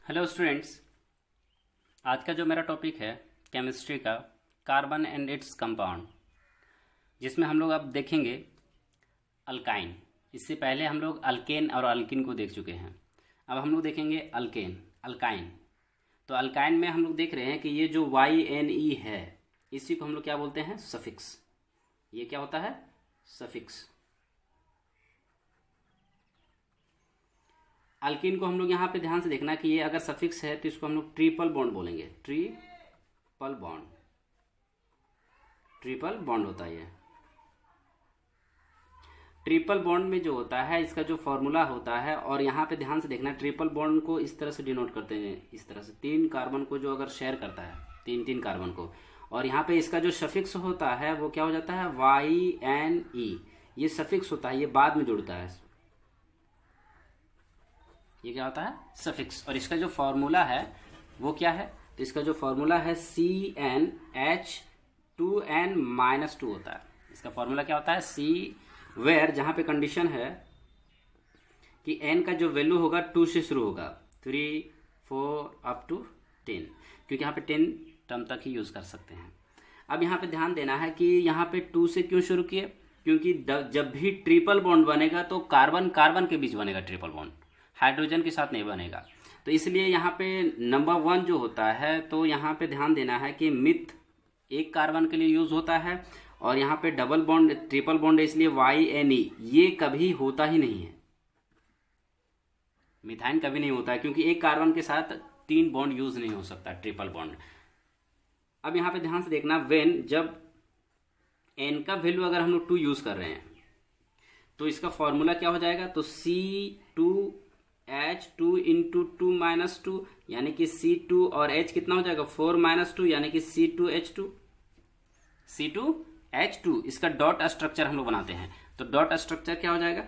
Hello students. आज का जो मेरा टॉपिक है केमिस्ट्री का कार्बन एंड इट्स कंपाउंड, जिसमें हम लोग अब देखेंगे अल्काइन। इससे पहले हम लोग अल्केन और अल्किन को देख चुके हैं। अब हम लोग देखेंगे अल्काइन। तो अल्काइन में हम लोग देख रहे हैं कि ये जो YNE है, इसी को हम लोग क्या बोलते हैं? सफिक्स। ये क्या होता है? सफिक्स। अल्किन को हम लोग यहाँ पे ध्यान से देखना कि ये अगर सफिक्स है तो इसको हम लोग ट्रिपल बॉन्ड बोलेंगे। ट्रिपल बॉन्ड होता है ये। ट्रिपल बॉन्ड में जो होता है इसका जो फॉर्मूला होता है, और यहाँ पे ध्यान से देखना, ट्रिपल बॉन्ड को इस तरह से डिनोट करते हैं, इस तरह से। 3 कार्बन को जो अगर शेयर करता है, तीन कार्बन को, और यहाँ पे इसका जो सफिक्स होता है वो क्या हो जाता है? YNE। ये सफिक्स होता है, ये बाद में जुड़ता है। ये क्या होता है? सफिक्स। और इसका जो फॉर्मूला है वो क्या है? तो इसका जो फॉर्मूला है CnH2n-2 होता है। इसका फॉर्मूला क्या होता है? वेयर जहां पे कंडीशन है कि n का जो वैल्यू होगा 2 से शुरू होगा, 3, 4 अप टू 10, क्योंकि यहाँ पे 10 टर्म तक ही यूज कर सकते हैं। अब यहाँ पे ध्यान देना है कि यहाँ पे 2 से क्यों शुरू किए? क्योंकि जब भी ट्रिपल बॉन्ड बनेगा तो कार्बन कार्बन के बीच बनेगा ट्रिपल बॉन्ड, हाइड्रोजन के साथ नहीं बनेगा। तो इसलिए यहाँ पे नंबर 1 जो होता है, तो यहाँ पे ध्यान देना है कि मिथ एक कार्बन के लिए यूज होता है, और यहाँ पे डबल बॉन्ड ट्रिपल बॉन्ड है, इसलिए YNE ये कभी होता ही नहीं है। मिथाइन कभी नहीं होता है, क्योंकि एक कार्बन के साथ 3 बॉन्ड यूज नहीं हो सकता, ट्रिपल बॉन्ड। अब यहाँ पे ध्यान से देखना, जब n का वैल्यू अगर हम लोग 2 यूज कर रहे हैं तो इसका फॉर्मूला क्या हो जाएगा? तो C2H2 इंटू 2 - 2, यानी कि C2 और H कितना हो जाएगा? 4 - 2, यानी कि C2H2। इसका डॉट स्ट्रक्चर हम लोग बनाते हैं, तो डॉट स्ट्रक्चर क्या हो जाएगा?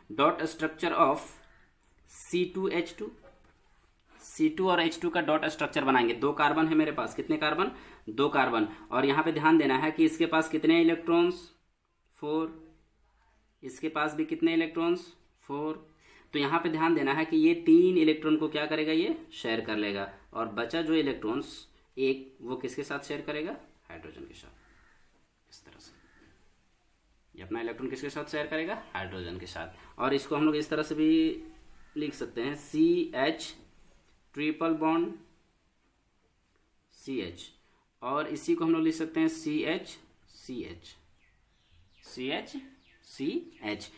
Dot structure of C2H2। C2 और H2 का डॉट स्ट्रक्चर बनाएंगे। 2 कार्बन है मेरे पास। कितने कार्बन? 2 कार्बन। और यहां पे ध्यान देना है कि इसके पास कितने इलेक्ट्रॉन्स? 4। इसके पास भी कितने इलेक्ट्रॉन्स? 4। तो यहाँ पे ध्यान देना है कि ये 3 इलेक्ट्रॉन को क्या करेगा? ये शेयर कर लेगा, और बचा जो इलेक्ट्रॉन्स एक, वो किसके साथ शेयर करेगा? हाइड्रोजन के साथ। इस तरह से ये अपना इलेक्ट्रॉन किसके साथ शेयर करेगा? हाइड्रोजन के साथ। और इसको हम लोग इस तरह से भी लिख सकते हैं, CH ट्रिपल बॉन्ड CH, और इसी को हम लोग लिख सकते हैं CH।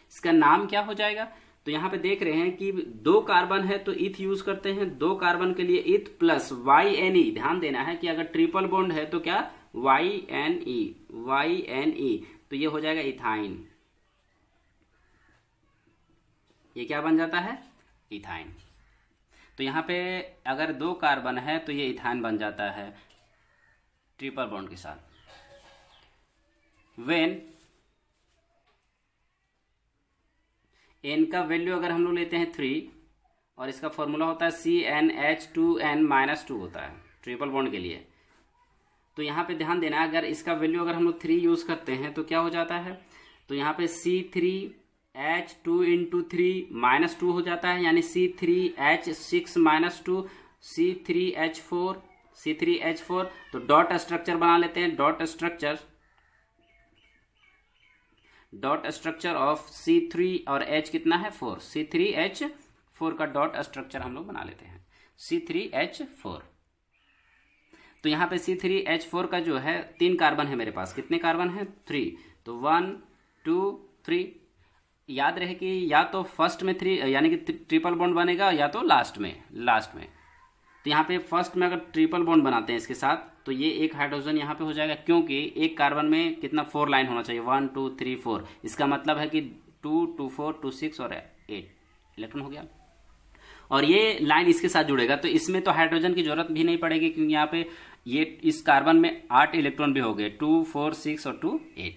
इसका नाम क्या हो जाएगा? तो यहाँ पे देख रहे हैं कि 2 कार्बन है तो इथ यूज करते हैं। 2 कार्बन के लिए इथ प्लस YNE। ध्यान देना है कि अगर ट्रिपल बॉन्ड है तो क्या? YNE। तो ये हो जाएगा इथाइन। ये क्या बन जाता है? इथाइन। तो यहाँ पे अगर 2 कार्बन है तो ये इथाइन बन जाता है ट्रिपल बॉन्ड के साथ। वेन n का वैल्यू अगर हम लोग लेते हैं 3, और इसका फॉर्मूला होता है CnH2n-2 होता है ट्रिपल बॉन्ड के लिए। तो यहाँ पे ध्यान देना, अगर इसका वैल्यू अगर हम लोग 3 यूज करते हैं तो क्या हो जाता है? तो यहाँ पे C3H2 इंटू 3 -2 हो जाता है, यानी C3H6 - 2 C3H4। तो डॉट स्ट्रक्चर बना लेते हैं। डॉट स्ट्रक्चर ऑफ C3 और H कितना है? 4। C3H4 का डॉट स्ट्रक्चर हम लोग बना लेते हैं, C3H4। तो यहाँ पे C3H4 का जो है 3 कार्बन है मेरे पास। कितने कार्बन है? 3। तो 1 2 3। याद रहे कि या तो फर्स्ट में 3 यानी कि ट्रिपल बॉन्ड बनेगा, या तो लास्ट में। तो यहाँ पे फर्स्ट में अगर ट्रिपल बॉन्ड बनाते हैं इसके साथ, तो ये एक हाइड्रोजन यहाँ पे हो जाएगा, क्योंकि एक कार्बन में कितना? 4 लाइन होना चाहिए, 1 2 3 4। इसका मतलब है कि 2 2 4 2 6 और 8 इलेक्ट्रॉन हो गया, और ये लाइन इसके साथ जुड़ेगा। तो इसमें तो हाइड्रोजन की जरूरत भी नहीं पड़ेगी, क्योंकि यहाँ पे ये इस कार्बन में 8 इलेक्ट्रॉन भी हो गए, 2 4 6 और 2 8,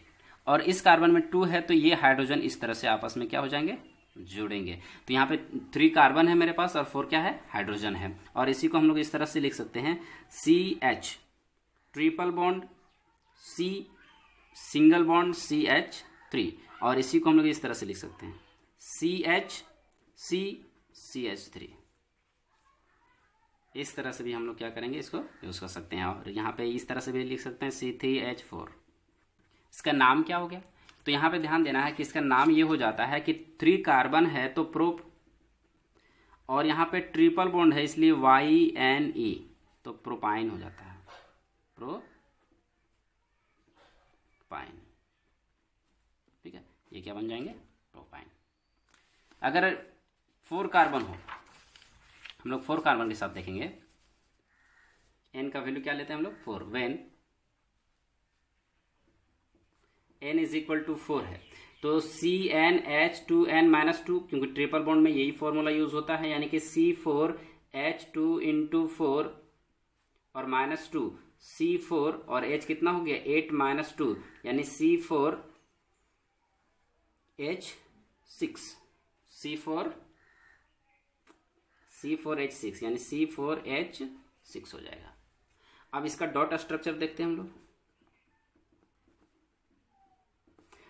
और इस कार्बन में 2 है, तो ये हाइड्रोजन इस तरह से आपस में क्या हो जाएंगे? जुड़ेंगे। तो यहाँ पे 3 कार्बन है मेरे पास, और 4 क्या है? हाइड्रोजन है। और इसी को हम लोग इस तरह से लिख सकते हैं, CH triple bond single bond CH3, और इसी को हम लोग इस तरह से लिख सकते हैं, CH3। इस तरह से भी हम लोग क्या करेंगे, इसको यूज कर सकते हैं। और यहाँ पे इस तरह से भी लिख सकते हैं C3H4। इसका नाम क्या हो गया, तो यहाँ पे ध्यान देना है कि इसका नाम ये हो जाता है कि 3 कार्बन है तो प्रो, और यहाँ पे ट्रिपल बॉन्ड है इसलिए YNE, तो प्रोपाइन हो जाता है, प्रोपाइन। ठीक है, ये क्या बन जाएंगे, प्रोपाइन। अगर 4 कार्बन हो, हम लोग 4 कार्बन के साथ देखेंगे, N का वैल्यू क्या लेते हैं हम लोग, 4। When N is equal to 4 है तो CnH2n-2, क्योंकि ट्रिपल बॉन्ड में यही फॉर्मूला यूज होता है, यानी कि C4H2 इंटू 4 और -2, C4 और H कितना हो गया 8 - 2, यानी C4H6, C4H6 यानी C4H6 हो जाएगा। अब इसका डॉट स्ट्रक्चर देखते हैं हम लोग।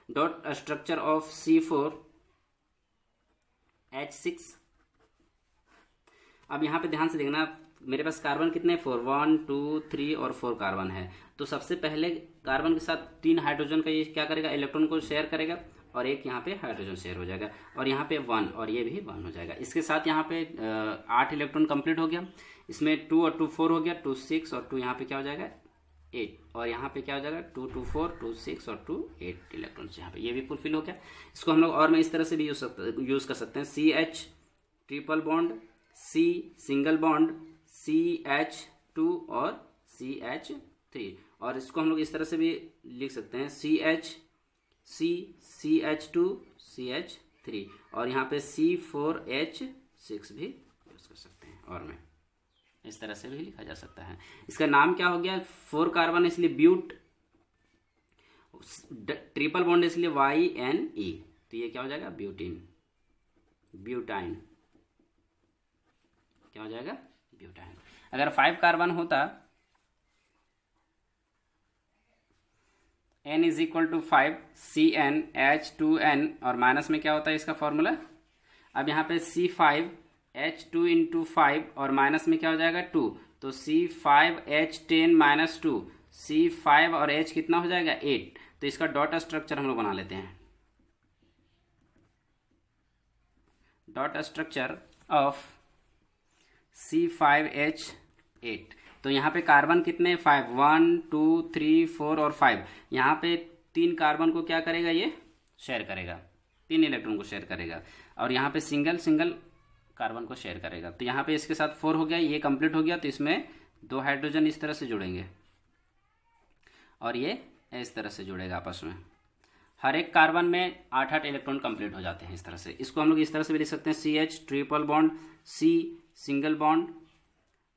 Dot structure of C4H6। अब यहां पे ध्यान से देखना, मेरे पास कार्बन कितने, 4, 1 2 3 और 4 कार्बन है। तो सबसे पहले कार्बन के साथ 3 हाइड्रोजन का ये क्या करेगा, इलेक्ट्रॉन को शेयर करेगा, और एक यहाँ पे हाइड्रोजन शेयर हो जाएगा, और यहाँ पे 1 और ये भी 1 हो जाएगा। इसके साथ यहाँ पे 8 इलेक्ट्रॉन कंप्लीट हो गया। इसमें 2 और 2 4 हो गया, 2 6 और 2 यहाँ पे क्या हो जाएगा 8, और यहाँ पे क्या हो जाएगा 2 2 4 2 6 और 2 8 इलेक्ट्रॉन्स यहाँ पे, ये भी फुलफिल हो गया। इसको हम लोग और में इस तरह से भी यूज कर सकते हैं, CH triple bond, C single bond, CH2 और CH3, और इसको हम लोग इस तरह से भी लिख सकते हैं, CH2 CH3, और यहाँ पे C4H6 भी यूज कर सकते हैं, और में इस तरह से भी लिखा जा सकता है। इसका नाम क्या हो गया, 4 कार्बन इसलिए ब्यूट, ट्रिपल बॉन्ड इसलिए YNE, तो ये क्या हो जाएगा ब्यूटीन, ब्यूटाइन, क्या हो जाएगा ब्यूटाइन। अगर 5 कार्बन होता, N is equal to 5 CnH2n, और माइनस में क्या होता है इसका फॉर्मूला। अब यहाँ पे C5H2 इंटू 5 और माइनस में क्या हो जाएगा 2, तो C5H10 - 2, C5 और H कितना हो जाएगा 8। तो इसका डॉट स्ट्रक्चर हम लोग बना लेते हैं। डॉट स्ट्रक्चर ऑफ C5H8, तो यहाँ पे कार्बन कितने 5, 1 2 3 4 और 5, यहाँ पे 3 कार्बन को क्या करेगा, ये शेयर करेगा, 3 इलेक्ट्रॉन को शेयर करेगा, और यहाँ पे सिंगल कार्बन को शेयर करेगा। तो यहाँ पे इसके साथ 4 हो गया, ये कंप्लीट हो गया, तो इसमें 2 हाइड्रोजन इस तरह से जुड़ेंगे, और ये इस तरह से जुड़ेगा आपस में। हर एक कार्बन में 8 इलेक्ट्रॉन कंप्लीट हो जाते हैं इस तरह से। इसको हम लोग इस तरह से भी लिख सकते हैं, CH triple bond, C single bond,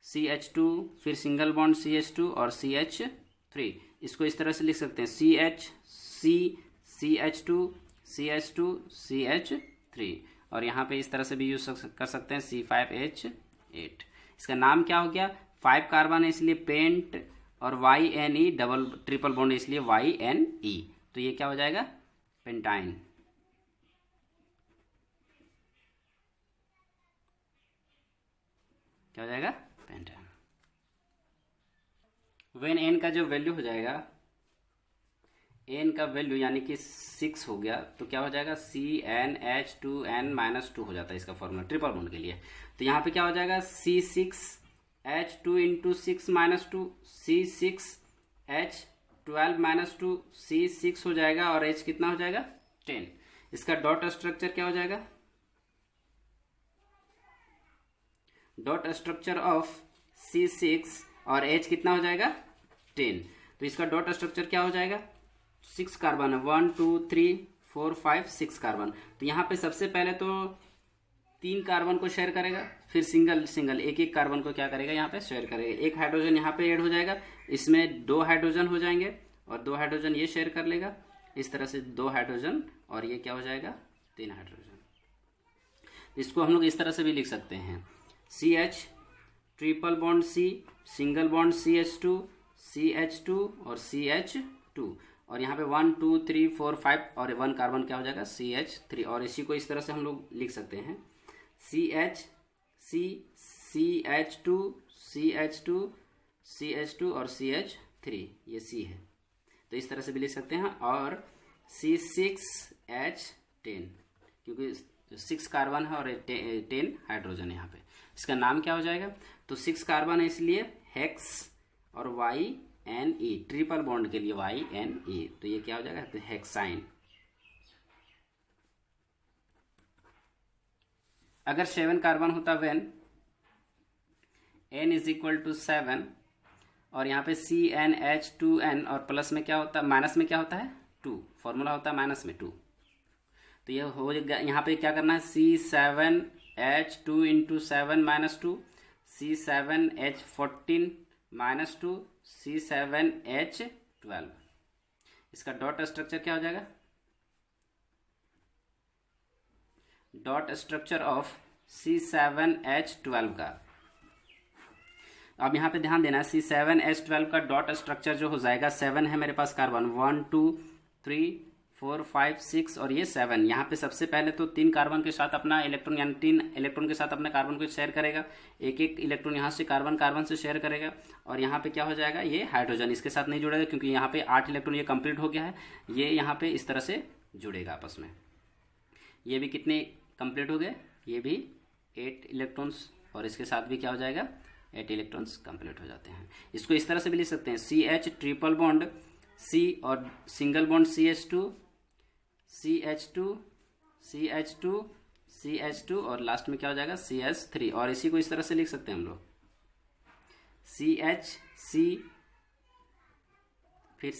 CH2 फिर सिंगल बॉन्ड CH2 और CH3। इसको इस तरह से लिख सकते हैं, CH2 CH3, और यहाँ पे इस तरह से भी यूज कर सकते हैं C5H8। इसका नाम क्या हो गया, 5 कार्बन है इसलिए पेंट, और YNE डबल ट्रिपल बॉन्ड इसलिए YNE, तो ये क्या हो जाएगा पेंटाइन। क्या हो जाएगा पेंटाइन। वेन N का जो वैल्यू हो जाएगा, N का वैल्यू यानी कि 6 हो गया, तो क्या हो जाएगा CnH2n - 2 हो जाता है इसका फॉर्मूला ट्रिपल बॉन्ड के लिए। तो यहाँ पे क्या हो जाएगा C6H2 इंटू 6 - 2, C6H12 - 2, C6 हो जाएगा, और H कितना हो जाएगा 10। इसका डॉट स्ट्रक्चर क्या हो जाएगा, डॉट स्ट्रक्चर ऑफ C6 और H कितना हो जाएगा 10। तो इसका डॉट स्ट्रक्चर क्या हो जाएगा, 6 कार्बन है, 1 2 3 4 5 6 कार्बन। तो यहाँ पे सबसे पहले तो 3 कार्बन को शेयर करेगा, फिर सिंगल एक कार्बन को क्या करेगा यहाँ पे शेयर करेगा। एक हाइड्रोजन यहाँ पे ऐड हो जाएगा, इसमें 2 हाइड्रोजन हो जाएंगे, और 2 हाइड्रोजन ये शेयर कर लेगा, इस तरह से 2 हाइड्रोजन, और ये क्या हो जाएगा 3 हाइड्रोजन। इसको हम लोग इस तरह से भी लिख सकते हैं, CH triple bond C single bond CH2 और CH2, और यहाँ पे 1 2 3 4 5 और 1 कार्बन क्या हो जाएगा CH3। और इसी को इस तरह से हम लोग लिख सकते हैं CH2 CH2 और CH3, ये C है, तो इस तरह से भी लिख सकते हैं। और C6H10, क्योंकि 6 कार्बन है और 10 हाइड्रोजन है यहाँ पे, इसका नाम क्या हो जाएगा, तो 6 कार्बन है इसलिए हेक्स और YNE, ट्रिपल बॉन्ड के लिए YNE, तो ये क्या हो जाएगा, तो हेक्साइन। अगर 7 कार्बन होता वेन N = 7 और यहाँ पे CnH2n और प्लस में क्या होता है, माइनस में क्या होता है 2, फॉर्मूला होता है माइनस में 2, तो ये हो जाएगा। यहाँ पे क्या करना है C7H2 × 7 - 2, C7H14 - 2, C7H12, इसका डॉट स्ट्रक्चर क्या हो जाएगा, डॉट स्ट्रक्चर ऑफ C7H12 का। अब यहाँ पे ध्यान देना, C7H12 का डॉट स्ट्रक्चर जो हो जाएगा, 7 है मेरे पास कार्बन, 1 2 3 4 5 6 और ये 7। यहाँ पे सबसे पहले तो 3 कार्बन के साथ अपना इलेक्ट्रॉन, यानी 3 इलेक्ट्रॉन के साथ अपने कार्बन को शेयर करेगा, एक एक इलेक्ट्रॉन यहाँ से कार्बन से शेयर करेगा। और यहाँ पे क्या हो जाएगा, ये हाइड्रोजन इसके साथ नहीं जुड़ेगा, क्योंकि यहाँ पे 8 इलेक्ट्रॉन ये कंप्लीट हो गया है, ये यहाँ पे इस तरह से जुड़ेगा आपस में। ये भी कितने कंप्लीट हो गए, ये भी 8 इलेक्ट्रॉन्स, और इसके साथ भी क्या हो जाएगा, 8 इलेक्ट्रॉन्स कंप्लीट हो जाते हैं। इसको इस तरह से भी लिख सकते हैं, CH ट्रिपल बॉन्ड C और सिंगल बॉन्ड CH2 और लास्ट में क्या हो जाएगा CH3। और इसी को इस तरह से लिख सकते हैं हम लोग, CH फिर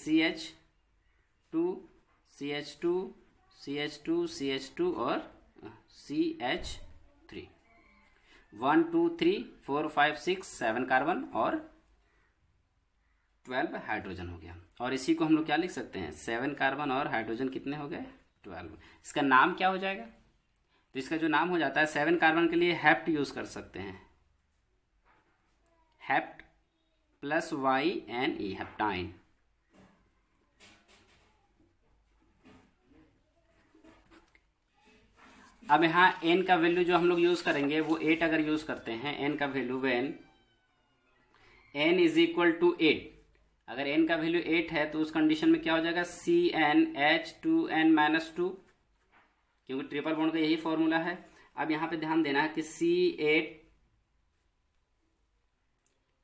CH2 और CH3, 1 2 3 4 5 6 7 कार्बन और 12 हाइड्रोजन हो गया। और इसी को हम लोग क्या लिख सकते हैं, 7 कार्बन और हाइड्रोजन कितने हो गए 12। इसका नाम क्या हो जाएगा, तो इसका जो नाम हो जाता है, 7 कार्बन के लिए हेप्ट यूज कर सकते हैं, हेप्ट प्लस YNE, हेप्टाइन। अब यहाँ N का वैल्यू जो हम लोग यूज करेंगे वो 8 अगर यूज करते हैं, N का वैल्यू व्हेन N = 8, अगर N का वैल्यू 8 है तो उस कंडीशन में क्या हो जाएगा CnH2n - 2, क्योंकि ट्रिपल बॉन्ड का यही फॉर्मूला है। अब यहाँ पे ध्यान देना है कि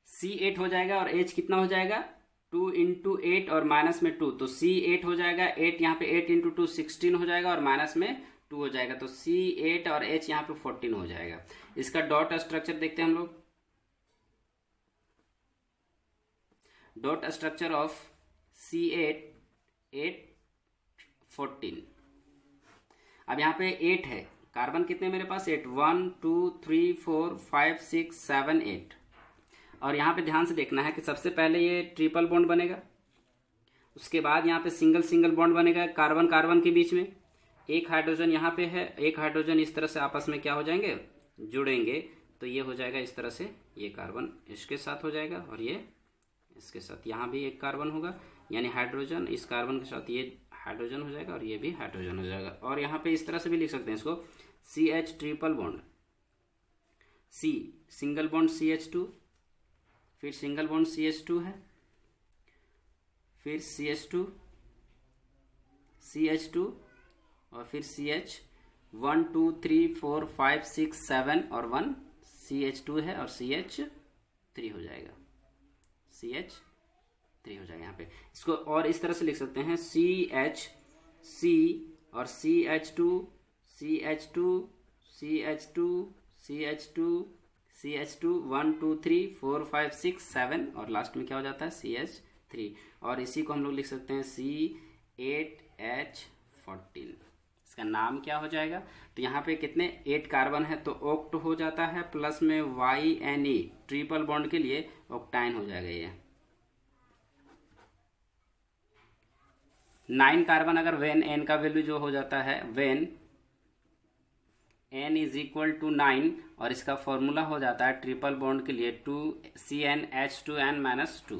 C8 हो जाएगा और H कितना हो जाएगा 2 × 8 और माइनस में 2, तो C8 हो जाएगा 8, यहाँ पे 8 × 2 16 हो जाएगा और माइनस में 2 हो जाएगा, तो C8 और H यहाँ पे 14 हो जाएगा। इसका डॉट स्ट्रक्चर देखते हैं हम लोग, डॉट स्ट्रक्चर ऑफ C8 8 14। अब यहाँ पे 8 है, कार्बन कितने मेरे पास 8, 1 2 3 4 5 6 7 8। और यहाँ पे ध्यान से देखना है कि सबसे पहले ये ट्रिपल बॉन्ड बनेगा, उसके बाद यहाँ पे सिंगल बॉन्ड बनेगा कार्बन के बीच में, एक हाइड्रोजन यहाँ पे है, एक हाइड्रोजन इस तरह से आपस में क्या हो जाएंगे, जुड़ेंगे, तो ये हो जाएगा इस तरह से, ये कार्बन इसके साथ हो जाएगा और ये इसके साथ, यहाँ भी एक कार्बन होगा, यानी हाइड्रोजन इस कार्बन के साथ ये हाइड्रोजन हो जाएगा और ये भी हाइड्रोजन हो जाएगा। और यहाँ पे इस तरह से भी लिख सकते हैं इसको, CH triple bond C, single bond CH2, फिर सिंगल बॉन्ड CH2 है, फिर CH2 और फिर CH, 1 2 3 4 5 6 7 और 1 CH2 है और CH3 हो जाएगा, CH3 हो जाएगा यहाँ पे। इसको और इस तरह से लिख सकते हैं, CH C और CH2 1 2 3 4 5 6 7 और लास्ट में क्या हो जाता है CH3। और इसी को हम लोग लिख सकते हैं C8H14, इसका नाम क्या हो जाएगा, तो यहाँ पे कितने 8 कार्बन है तो ऑक्ट हो जाता है, प्लस में YNE ट्रिपल बॉन्ड के लिए ऑक्टाइन हो जाएगा। ये 9 कार्बन अगर वेन N का वैल्यू जो हो जाता है, वेन N = 9 और इसका फॉर्मूला हो जाता है ट्रिपल बॉन्ड के लिए 2 CnH2n - 2,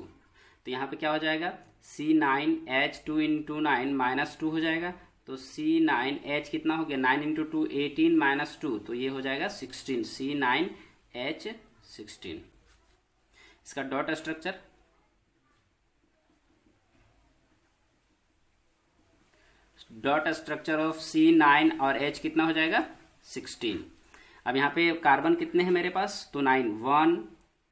तो यहाँ पे क्या हो जाएगा C9H2 इंटू 9 -2 हो जाएगा। तो C9H कितना हो गया, 9 इंटू 2 18 -2, तो ये हो जाएगा 16, C9H16। इसका dot structure, dot structure of C9 और H कितना हो जाएगा, 16। अब यहाँ पे कार्बन कितने हैं मेरे पास, तो 9, 1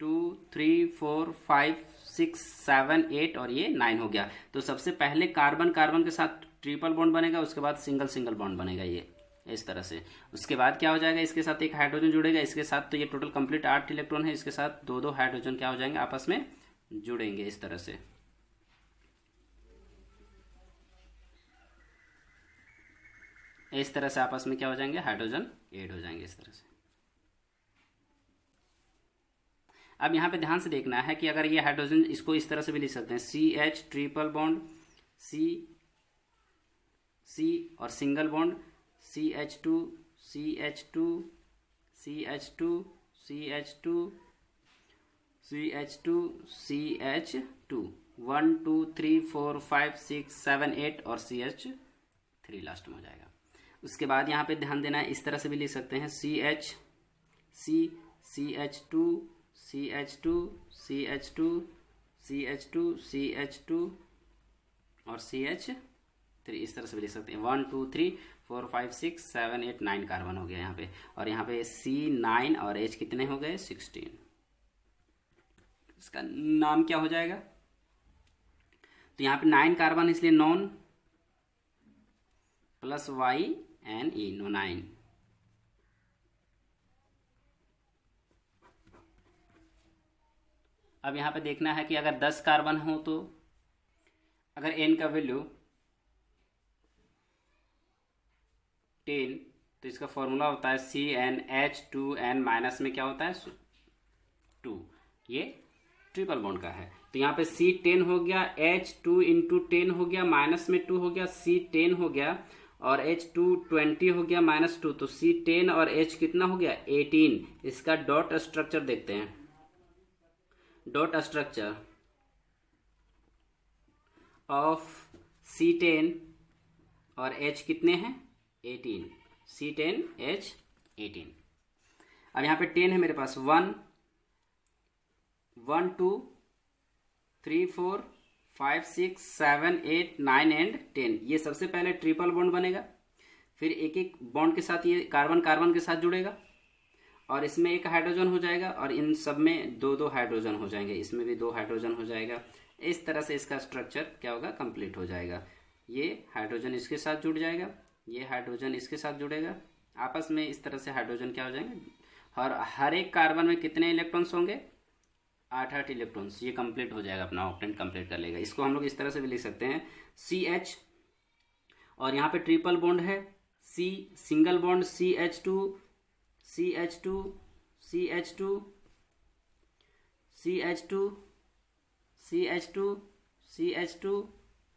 2 3 4 5 6 7 8 और ये 9 हो गया। तो सबसे पहले कार्बन कार्बन के साथ ट्रिपल बॉन्ड बनेगा, उसके बाद सिंगल सिंगल बॉन्ड बनेगा ये इस तरह से। उसके बाद क्या हो जाएगा, इसके साथ एक हाइड्रोजन जुड़ेगा, इसके साथ, तो ये टोटल कंप्लीट 8 इलेक्ट्रॉन है, इसके साथ दो दो हाइड्रोजन क्या हो जाएंगे, आपस में जुड़ेंगे इस तरह से। इस तरह से आपस में क्या हो जाएंगे, हाइड्रोजन ऐड हो जाएंगे इस तरह से। अब यहाँ पे ध्यान से देखना है कि अगर ये हाइड्रोजन, इसको इस तरह से भी लिख सकते हैं, CH ट्रिपल बॉन्ड C और single bond CH2 CH2 CH2 CH2 CH2 CH2 1 2 3 4 5 6 7 8 और CH3 लास्ट में हो जाएगा। उसके बाद यहाँ पे ध्यान देना है, इस तरह से भी लिख सकते हैं, CH CH2 CH2 CH2 CH2 CH2 और CH3 इस तरह से भी लिख सकते हैं। 1 2 3 4 5 6 7 8 9 कार्बन हो गया यहाँ पे, और यहाँ पे C9 और H कितने हो गए, 16। इसका नाम क्या हो जाएगा, तो यहाँ पे 9 कार्बन इसलिए नॉन प्लस YNE, नो 9। अब यहाँ पे देखना है कि अगर 10 कार्बन हो तो अगर N का वैल्यू 10, तो इसका फॉर्मूला होता है CnH2n माइनस में क्या होता है 2, ये ट्रिपल बॉन्ड का है। तो यहाँ पे C10 हो गया, H2 इंटू 10 हो गया, माइनस में 2 हो गया, C10 हो गया, और H2 20 हो गया -2, तो C10 और H कितना हो गया 18। इसका डॉट स्ट्रक्चर देखते हैं, डॉट स्ट्रक्चर ऑफ C10 और H कितने हैं 18, C10H18। अब यहाँ पे 10 है मेरे पास, 1 2 3 4 5 6 7 8 9 एंड 10। ये सबसे पहले ट्रिपल बॉन्ड बनेगा, फिर एक एक बॉन्ड के साथ ये कार्बन कार्बन के साथ जुड़ेगा, और इसमें एक हाइड्रोजन हो जाएगा, और इन सब में दो दो हाइड्रोजन हो जाएंगे, इसमें भी 2 हाइड्रोजन हो जाएगा। इस तरह से इसका स्ट्रक्चर क्या होगा, कंप्लीट हो जाएगा। ये हाइड्रोजन इसके साथ जुड़ जाएगा, ये हाइड्रोजन इसके साथ जुड़ेगा, आपस में इस तरह से हाइड्रोजन क्या हो जाएंगे, और हर एक कार्बन में कितने इलेक्ट्रॉन्स होंगे, 8 इलेक्ट्रॉन्स। ये कंप्लीट हो जाएगा, अपना ऑक्टेन कंप्लीट कर लेगा। इसको हम लोग इस तरह से भी लिख सकते हैं, CH और यहाँ पे ट्रिपल बॉन्ड है, C single bond CH2 CH2 CH2 CH2 CH2 CH2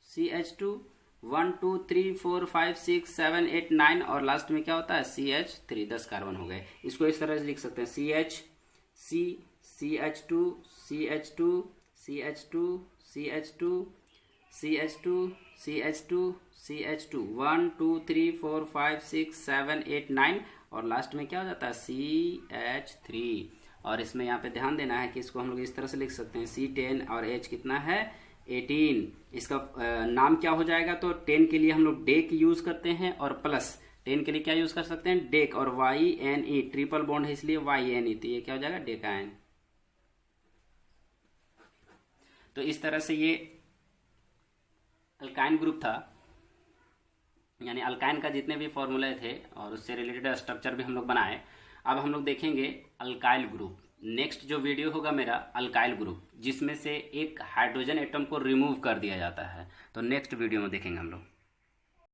CH2 1 2 3 4 5 6 7 8 9 और लास्ट में क्या होता है CH3, 10 कार्बन हो गए। इसको इस तरह से लिख सकते हैं, CH CH2 CH2 CH2 CH2 CH2 CH2 CH2 1 2 3 4 5 6 7 8 9 और लास्ट में क्या हो जाता है CH3। और इसमें यहाँ पे ध्यान देना है कि इसको हम लोग इस तरह से लिख सकते हैं, C10 और H कितना है 18। इसका नाम क्या हो जाएगा, तो 10 के लिए हम लोग डेक यूज करते हैं, और प्लस 10 के लिए क्या यूज कर सकते हैं डेक, और YNE ट्रिपल बॉन्ड है इसलिए YNE, तो ये क्या हो जाएगा डेकायन। तो इस तरह से ये अल्काइन ग्रुप था, यानी अल्काइन का जितने भी फॉर्मूले थे और उससे रिलेटेड स्ट्रक्चर भी हम लोग बनाए। अब हम लोग देखेंगे अल्काइल ग्रुप। नेक्स्ट जो वीडियो होगा मेरा अल्काइल ग्रुप, जिसमें से एक हाइड्रोजन एटम को रिमूव कर दिया जाता है, तो नेक्स्ट वीडियो में देखेंगे हम लोग।